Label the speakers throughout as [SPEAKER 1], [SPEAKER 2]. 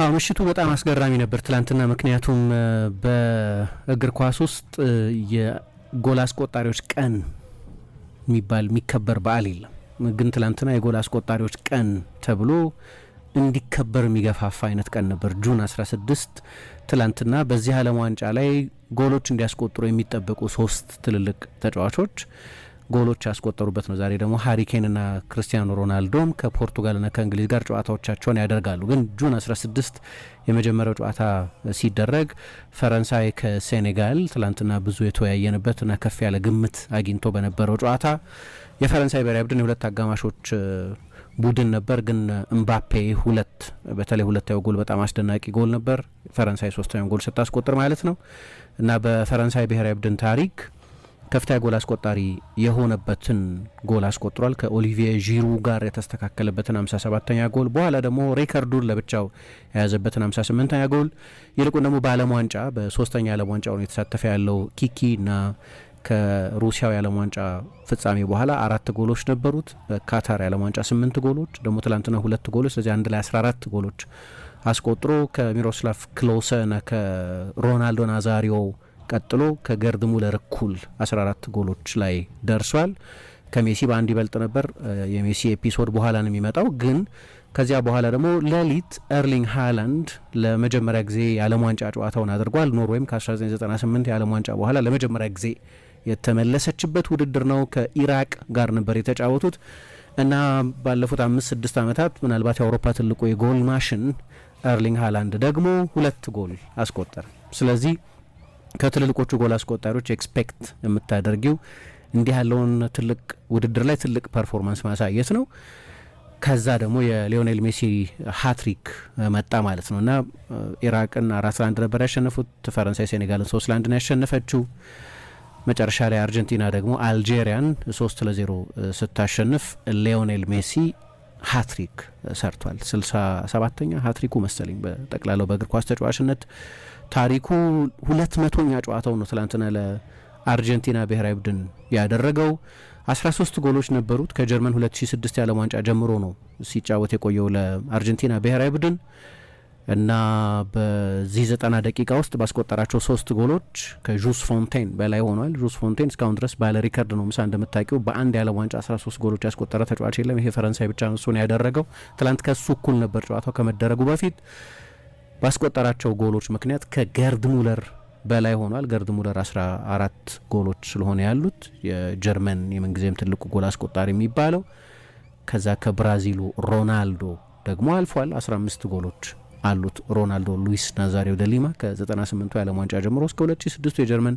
[SPEAKER 1] ምሽቱ በጣም አስገራሚ ነበር ትላንትና። ምክንያቱም በእግር ኳስ ውስጥ የጎል አስቆጣሪዎች ቀን የሚባል የሚከበር በዓል የለም። ግን ትላንትና የጎል አስቆጣሪዎች ቀን ተብሎ እንዲከበር የሚገፋፋ አይነት ቀን ነበር። ጁን 16 ትላንትና በዚህ ዓለም ዋንጫ ላይ ጎሎች እንዲያስቆጥሩ የሚጠበቁ ሶስት ትልልቅ ተጫዋቾች ጎሎች ያስቆጠሩበት ነው። ዛሬ ደግሞ ሃሪኬንና ክርስቲያኖ ሮናልዶም ከፖርቱጋልና ከእንግሊዝ ጋር ጨዋታዎቻቸውን ያደርጋሉ። ግን ጁን 16 የመጀመሪያው ጨዋታ ሲደረግ ፈረንሳይ ከሴኔጋል ትላንትና ብዙ የተወያየንበትና ከፍ ያለ ግምት አግኝቶ በነበረው ጨዋታ የፈረንሳይ ብሔራዊ ቡድን የሁለት አጋማሾች ቡድን ነበር። ግን እምባፔ በተለይ ሁለተኛው ጎል በጣም አስደናቂ ጎል ነበር። ፈረንሳይ ሶስተኛው ጎል ስታስቆጥር ማለት ነው እና በፈረንሳይ ብሔራዊ ቡድን ታሪክ ከፍተኛ ጎል አስቆጣሪ የሆነበትን ጎል አስቆጥሯል። ከኦሊቪዬ ዢሩ ጋር የተስተካከለበትን 57ኛ ጎል፣ በኋላ ደግሞ ሬከርዱን ለብቻው የያዘበትን 58ኛ ጎል። ይልቁን ደግሞ በዓለም ዋንጫ በሶስተኛ የዓለም ዋንጫ ነው የተሳተፈ ያለው ኪኪ እና ከሩሲያው የዓለም ዋንጫ ፍጻሜ በኋላ 4 ጎሎች ነበሩት። በካታር የዓለም ዋንጫ 8 ጎሎች፣ ደግሞ ትላንትና 2 ጎሎች፣ ስለዚህ አንድ ላይ 14 ጎሎች አስቆጥሮ ከሚሮስላቭ ክሎሰ እና ከሮናልዶ ናዛሪዮ ቀጥሎ ከገርድ ሙለር እኩል 14 ጎሎች ላይ ደርሷል። ከሜሲ በአንድ ይበልጥ ነበር። የሜሲ ኤፒሶድ በኋላ ነው የሚመጣው። ግን ከዚያ በኋላ ደግሞ ሌሊት ኤርሊንግ ሃላንድ ለመጀመሪያ ጊዜ የዓለም ዋንጫ ጨዋታውን አድርጓል። ኖርዌይም ከ1998 የዓለም ዋንጫ በኋላ ለመጀመሪያ ጊዜ የተመለሰችበት ውድድር ነው። ከኢራቅ ጋር ነበር የተጫወቱት እና ባለፉት 5-6 ዓመታት ምናልባት የአውሮፓ ትልቁ የጎል ማሽን ኤርሊንግ ሃላንድ ደግሞ 2 ጎል አስቆጠረ። ስለዚህ ከትልልቆቹ ጎል አስቆጣሪዎች ኤክስፔክት የምታደርጊው እንዲህ ያለውን ትልቅ ውድድር ላይ ትልቅ ፐርፎርማንስ ማሳየት ነው። ከዛ ደግሞ የሊዮኔል ሜሲ ሃትሪክ መጣ ማለት ነው እና ኢራቅን 4-1 ነበር ያሸነፉት። ፈረንሳይ ሴኔጋልን 3-1 ነው ያሸነፈችው። መጨረሻ ላይ አርጀንቲና ደግሞ አልጄሪያን 3-0 ስታሸንፍ ሊዮኔል ሜሲ ሃትሪክ ሰርቷል። 67ኛ ሃትሪኩ መሰለኝ በጠቅላላው በእግር ኳስ ተጫዋችነት ታሪኩ 200ኛ ጨዋታው ነው ትላንትና ለአርጀንቲና ብሔራዊ ቡድን ያደረገው። 13 ጎሎች ነበሩት። ከጀርመን 2006 የዓለም ዋንጫ ጀምሮ ነው ሲጫወት የቆየው ለአርጀንቲና ብሔራዊ ቡድን እና በዚህ 90 ደቂቃ ውስጥ ባስቆጠራቸው 3 ጎሎች ከዡስ ፎንቴን በላይ ሆኗል። ዡስ ፎንቴን እስካሁን ድረስ ባለ ሪከርድ ነው። ምሳ እንደምታውቂው በአንድ የዓለም ዋንጫ 13 ጎሎች ያስቆጠረ ተጫዋች የለም። ይሄ ፈረንሳይ ብቻ ነው እሱን ያደረገው። ትላንት ከሱ እኩል ነበር ጨዋታው ከመደረጉ በፊት። ባስቆጠራቸው ጎሎች ምክንያት ከገርድ ሙለር በላይ ሆኗል። ገርድ ሙለር 14 ጎሎች ስለሆነ ያሉት የጀርመን የምንጊዜም ትልቁ ጎል አስቆጣሪ የሚባለው። ከዛ ከብራዚሉ ሮናልዶ ደግሞ አልፏል። 15 ጎሎች አሉት ሮናልዶ ሉዊስ ናዛሪዮ ደ ሊማ ከ98ቱ የዓለም ዋንጫ ጀምሮ እስከ 2006 የጀርመን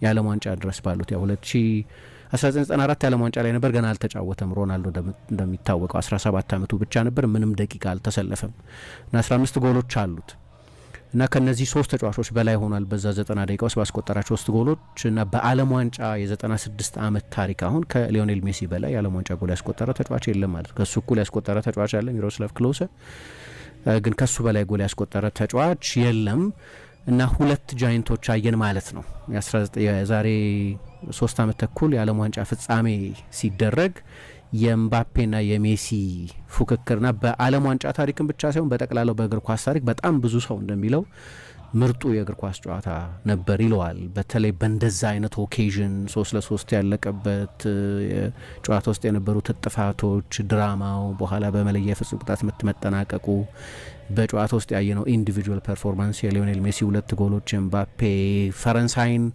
[SPEAKER 1] የዓለም ዋንጫ ድረስ ባሉት 1994 የዓለም ዋንጫ ላይ ነበር፣ ገና አልተጫወተም። ሮናልዶ እንደሚታወቀው 17 ዓመቱ ብቻ ነበር፣ ምንም ደቂቃ አልተሰለፈም እና 15 ጎሎች አሉት እና ከነዚህ 3 ተጫዋቾች በላይ ሆኗል በዛ 90 ደቂቃ ውስጥ ባስቆጠራቸው 3 ጎሎች እና በዓለም ዋንጫ የ96 ዓመት ታሪክ አሁን ከሊዮኔል ሜሲ በላይ የዓለም ዋንጫ ጎል ያስቆጠረ ተጫዋች የለም ማለት። ከሱ እኩል ያስቆጠረ ተጫዋች አለ ሚሮስላቭ ክሎሰ፣ ግን ከሱ በላይ ጎል ያስቆጠረ ተጫዋች የለም እና 2 ጃይንቶች አየን ማለት ነው። የዛሬ 3 ዓመት ተኩል የዓለም ዋንጫ ፍጻሜ ሲደረግ የኤምባፔና የሜሲ ፉክክርና በዓለም ዋንጫ ታሪክን ብቻ ሳይሆን በጠቅላላው በእግር ኳስ ታሪክ በጣም ብዙ ሰው እንደሚለው ምርጡ የእግር ኳስ ጨዋታ ነበር ይለዋል። በተለይ በእንደዛ አይነት ኦኬዥን 3-3 ያለቀበት ጨዋታ ውስጥ የነበሩት ጥፋቶች፣ ድራማው፣ በኋላ በመለያ የፍጹም ቅጣት ምት መጠናቀቁ፣ በጨዋታ ውስጥ ያየነው ኢንዲቪጁዋል ፐርፎርማንስ የሊዮኔል ሜሲ 2 ጎሎች፣ ኤምባፔ ፈረንሳይን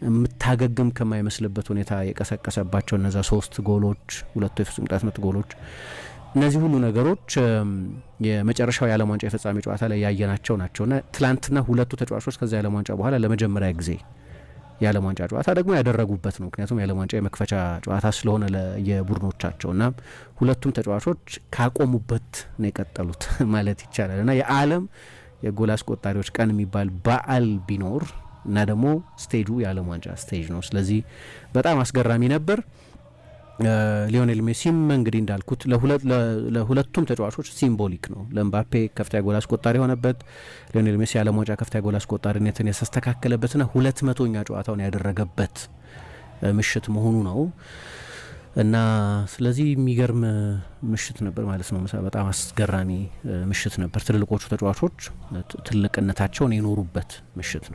[SPEAKER 1] የምታገግም ከማይመስልበት ሁኔታ የቀሰቀሰባቸው እነዛ 3 ጎሎች፣ 2 የፍጹም ቅጣት ምት ጎሎች፣ እነዚህ ሁሉ ነገሮች የመጨረሻው የዓለም ዋንጫ የፍጻሜ ጨዋታ ላይ ያየናቸው ናቸውና ትላንትና 2ቱ ተጫዋቾች ከዛ የዓለም ዋንጫ በኋላ ለመጀመሪያ ጊዜ የዓለም ዋንጫ ጨዋታ ደግሞ ያደረጉበት ነው። ምክንያቱም የዓለም ዋንጫ የመክፈቻ ጨዋታ ስለሆነ የቡድኖቻቸውና 2ቱም ተጫዋቾች ካቆሙበት ነው የቀጠሉት ማለት ይቻላል እና የዓለም የጎል አስቆጣሪዎች ቀን የሚባል በዓል ቢኖር እና ደግሞ ስቴጁ የዓለም ዋንጫ ስቴጅ ነው። ስለዚህ በጣም አስገራሚ ነበር። ሊዮኔል ሜሲም እንግዲህ እንዳልኩት ለሁለቱም ተጫዋቾች ሲምቦሊክ ነው። ለኤምባፔ ከፍተኛ ጎል አስቆጣሪ የሆነበት፣ ሊዮኔል ሜሲ የዓለም ዋንጫ ከፍተኛ ጎል አስቆጣሪነትን ያስተካከለበትና 200ኛ ጨዋታውን ያደረገበት ምሽት መሆኑ ነው። እና ስለዚህ የሚገርም ምሽት ነበር ማለት ነው። በጣም አስገራሚ ምሽት ነበር። ትልልቆቹ ተጫዋቾች ትልቅነታቸውን የኖሩበት ምሽት ነው።